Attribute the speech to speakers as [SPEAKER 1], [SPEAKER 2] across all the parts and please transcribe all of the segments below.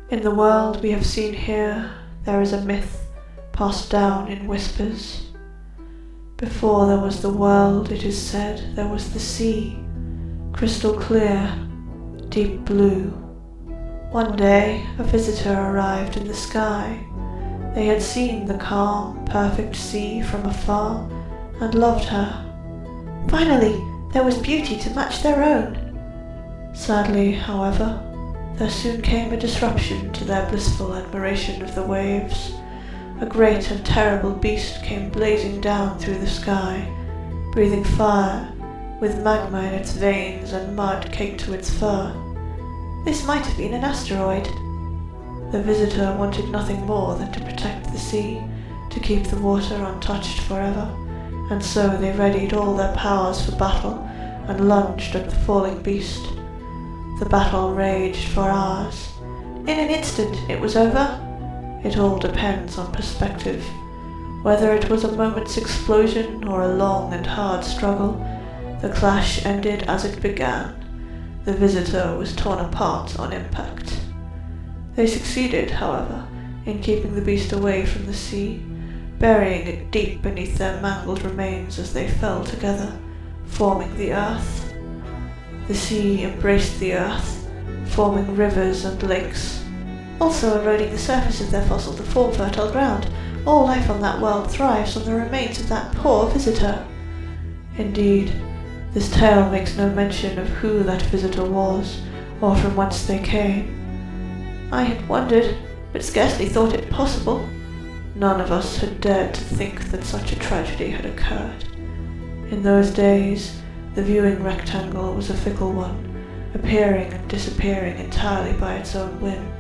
[SPEAKER 1] In the world we have seen here, there is a myth passed down in whispers. Before there was the world, it is said, there was the sea, crystal clear, deep blue. One day, a visitor arrived in the sky. They had seen the calm, perfect sea from afar and loved her. Finally, there was beauty to match their own. Sadly, however, there soon came a disruption to their blissful admiration of the waves. A great and terrible beast came blazing down through the sky, breathing fire, with magma in its veins and mud caked to its fur. This might have been an asteroid. The visitor wanted nothing more than to protect the sea, to keep the water untouched forever, and so they readied all their powers for battle and lunged at the falling beast. The battle raged for hours. In an instant it was over. It all depends on perspective. Whether it was a moment's explosion or a long and hard struggle, the clash ended as it began. The visitor was torn apart on impact. They succeeded, however, in keeping the beast away from the sea, burying it deep beneath their mangled remains as they fell together, forming the earth. The sea embraced the earth, forming rivers and lakes, also eroding the surface of their fossil to form fertile ground. All life on that world thrives on the remains of that poor visitor. Indeed, this tale makes no mention of who that visitor was, or from whence they came. I had wondered, but scarcely thought it possible. None of us had dared to think that such a tragedy had occurred. In those days, the viewing rectangle was a fickle one, appearing and disappearing entirely by its own whim,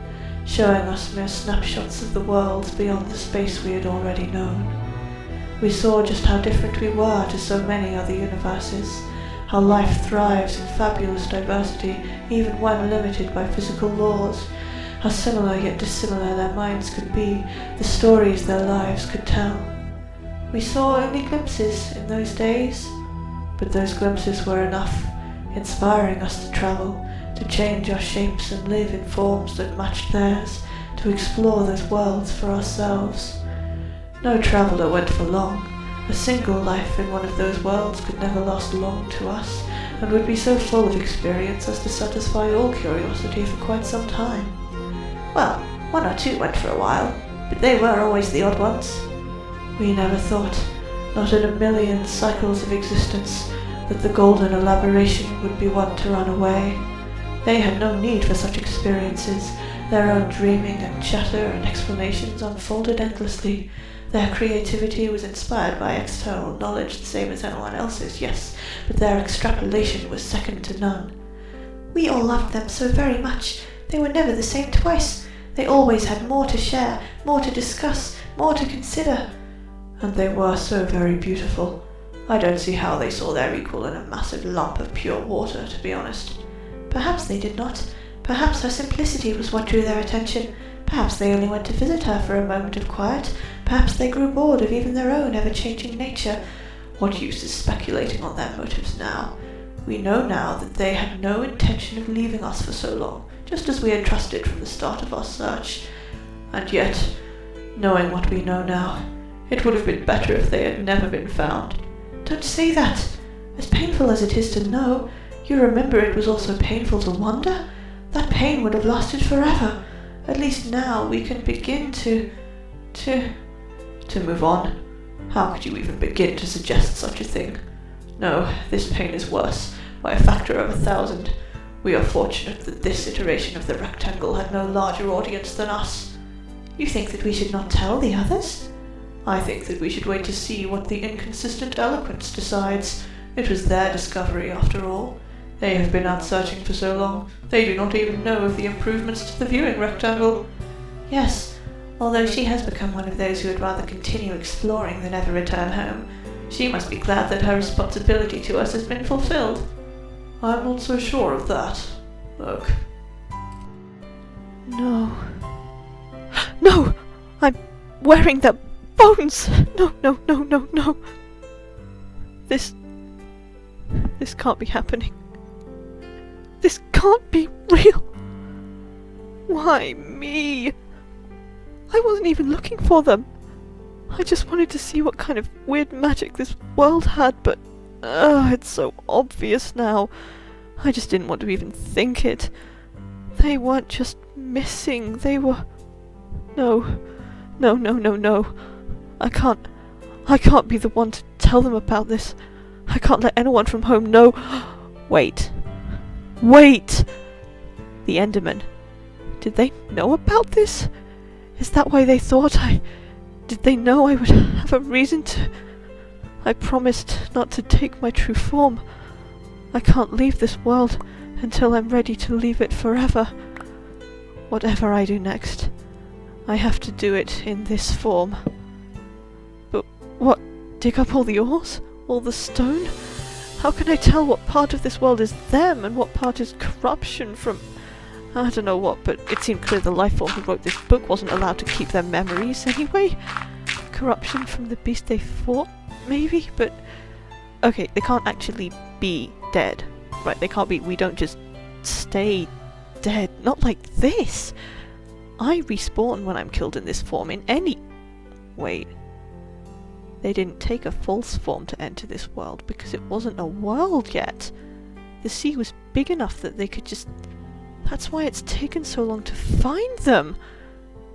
[SPEAKER 1] showing us mere snapshots of the worlds beyond the space we had already known. We saw just how different we were to so many other universes, how life thrives in fabulous diversity even when limited by physical laws, how similar yet dissimilar their minds could be, the stories their lives could tell. We saw only glimpses in those days, but those glimpses were enough, inspiring us to travel, to change our shapes and live in forms that matched theirs, to explore those worlds for ourselves. No traveller went for long. A single life in one of those worlds could never last long to us, and would be so full of experience as to satisfy all curiosity for quite some time. Well, one or two went for a while, but they were always the odd ones. We never thought, not in a million cycles of existence, that the golden elaboration would be one to run away. They had no need for such experiences. Their own dreaming and chatter and explanations unfolded endlessly. Their creativity was inspired by external knowledge the same as anyone else's, yes, but their extrapolation was second to none. We all loved them so very much. They were never the same twice. They always had more to share, more to discuss, more to consider. And they were so very beautiful. I don't see how they saw their equal in a massive lump of pure water, to be honest. Perhaps they did not. Perhaps her simplicity was what drew their attention. Perhaps they only went to visit her for a moment of quiet. Perhaps they grew bored of even their own ever-changing nature. What use is speculating on their motives now? We know now that they had no intention of leaving us for so long, just as we had trusted from the start of our search. And yet, knowing what we know now, it would have been better if they had never been found. Don't say that. As painful as it is to know, you remember it was also painful to wonder? That pain would have lasted forever. At least now we can begin to move on. How could you even begin to suggest such a thing? No, this pain is worse, by a factor of 1,000. We are fortunate that this iteration of the rectangle had no larger audience than us. You think that we should not tell the others? I think that we should wait to see what the inconsistent eloquence decides. It was their discovery, after all. They have been out searching for so long, they do not even know of the improvements to the viewing rectangle. Yes, although she has become one of those who would rather continue exploring than ever return home. She must be glad that her responsibility to us has been fulfilled. I'm not so sure of that. Look. No. No! I'm wearing the bones! No. This can't be happening. This can't be real.
[SPEAKER 2] Why me? I wasn't even looking for them. I just wanted to see what kind of weird magic this world had, but it's so obvious now. I just didn't want to even think it. They weren't just missing, they were... No. I can't be the one to tell them about this. I can't let anyone from home know. Wait. The Enderman. Did they know about this? Is that why they thought Did they know I would have a reason to... I promised not to take my true form. I can't leave this world until I'm ready to leave it forever. Whatever I do next, I have to do it in this form. But what? Dig up all the ores? All the stone? How can I tell what part of this world is them and what part is corruption from... I don't know what, but it seemed clear the lifeform who wrote this book wasn't allowed to keep their memories anyway. Corruption from the beast they fought, maybe? But... okay, they can't actually be dead. Right, they can't be... we don't just stay dead. Not like this! I respawn when I'm killed in this form in any... Wait. They didn't take a false form to enter this world because it wasn't a world yet. The sea was big enough that they could just... That's why it's taken so long to find them!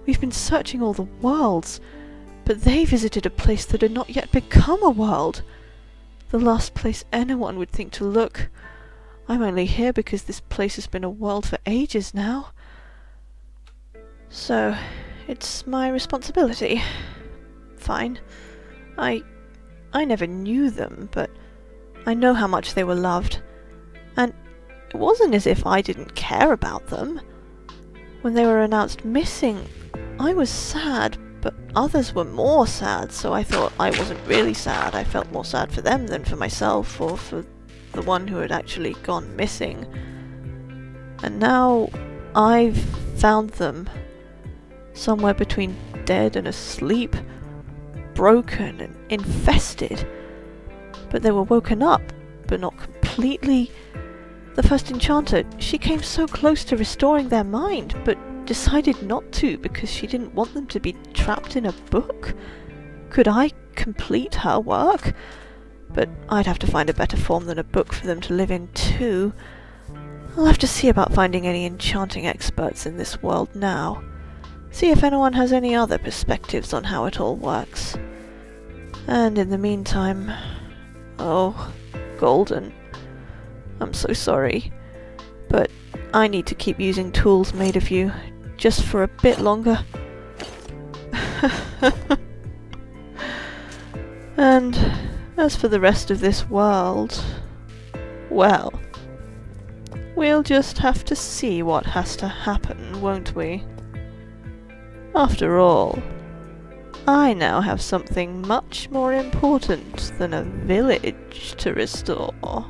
[SPEAKER 2] We've been searching all the worlds, but they visited a place that had not yet become a world. The last place anyone would think to look. I'm only here because this place has been a world for ages now. So, it's my responsibility. Fine. I never knew them, but I know how much they were loved. And it wasn't as if I didn't care about them. When they were announced missing, I was sad, but others were more sad, so I thought I wasn't really sad. I felt more sad for them than for myself, or for the one who had actually gone missing. And now I've found them. Somewhere between dead and asleep, broken and infested. But they were woken up, but not completely. The first enchanter, she came so close to restoring their mind, but decided not to because she didn't want them to be trapped in a book. Could I complete her work? But I'd have to find a better form than a book for them to live in too. I'll have to see about finding any enchanting experts in this world now. See if anyone has any other perspectives on how it all works. And in the meantime... Oh, Golden. I'm so sorry. But I need to keep using tools made of you, just for a bit longer. And as for the rest of this world... well... we'll just have to see what has to happen, won't we? After all, I now have something much more important than a village to restore.